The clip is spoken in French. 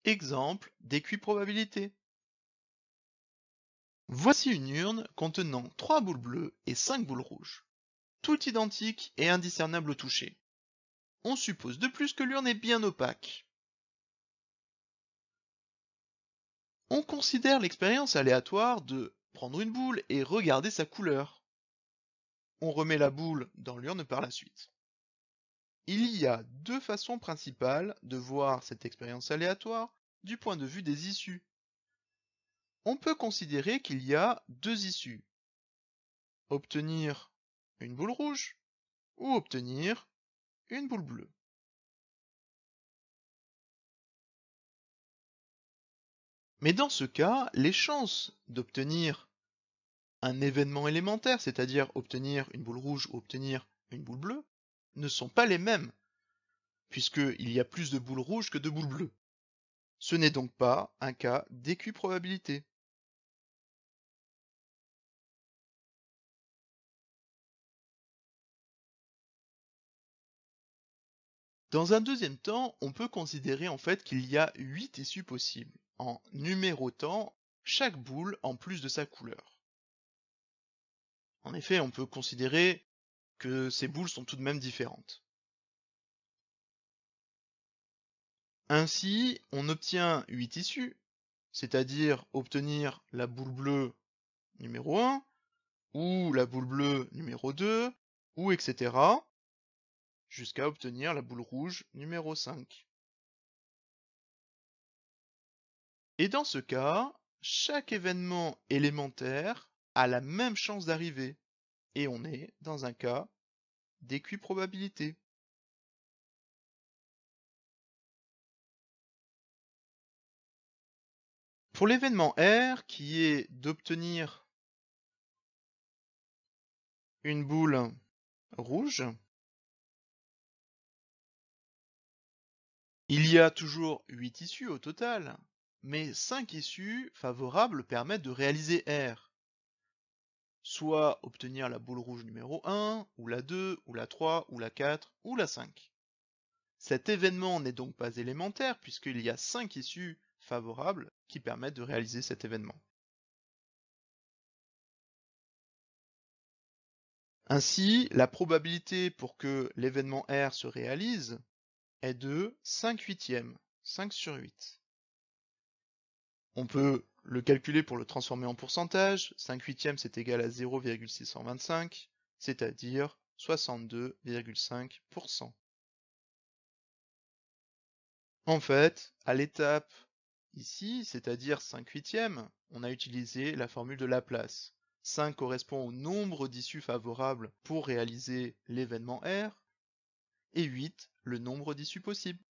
Exemple d'équiprobabilité. Voici une urne contenant 3 boules bleues et 5 boules rouges, toutes identiques et indiscernables au toucher. On suppose de plus que l'urne est bien opaque. On considère l'expérience aléatoire de prendre une boule et regarder sa couleur. On remet la boule dans l'urne par la suite. Il y a deux façons principales de voir cette expérience aléatoire du point de vue des issues. On peut considérer qu'il y a deux issues. Obtenir une boule rouge ou obtenir une boule bleue. Mais dans ce cas, les chances d'obtenir un événement élémentaire, c'est-à-dire obtenir une boule rouge ou obtenir une boule bleue, ne sont pas les mêmes, puisqu'il y a plus de boules rouges que de boules bleues. Ce n'est donc pas un cas d'équiprobabilité. Dans un deuxième temps, on peut considérer en fait qu'il y a 8 issues possibles, en numérotant chaque boule en plus de sa couleur. En effet, on peut considérer que ces boules sont tout de même différentes. Ainsi, on obtient 8 issues, c'est-à-dire obtenir la boule bleue numéro 1, ou la boule bleue numéro 2, ou etc., jusqu'à obtenir la boule rouge numéro 5. Et dans ce cas, chaque événement élémentaire a la même chance d'arriver, et on est dans un cas d'équiprobabilité. Pour l'événement R, qui est d'obtenir une boule rouge, il y a toujours 8 issues au total, mais 5 issues favorables permettent de réaliser R. Soit obtenir la boule rouge numéro 1, ou la 2, ou la 3, ou la 4, ou la 5. Cet événement n'est donc pas élémentaire puisqu'il y a 5 issues favorables qui permettent de réaliser cet événement. Ainsi, la probabilité pour que l'événement R se réalise est de 5 huitièmes, 5 sur 8. On peut le calculer pour le transformer en pourcentage. 5 huitièmes c'est égal à 0,625, c'est-à-dire 62,5%. En fait, à l'étape ici, c'est-à-dire 5 huitièmes, on a utilisé la formule de Laplace. 5 correspond au nombre d'issues favorables pour réaliser l'événement R, et 8 le nombre d'issues possibles.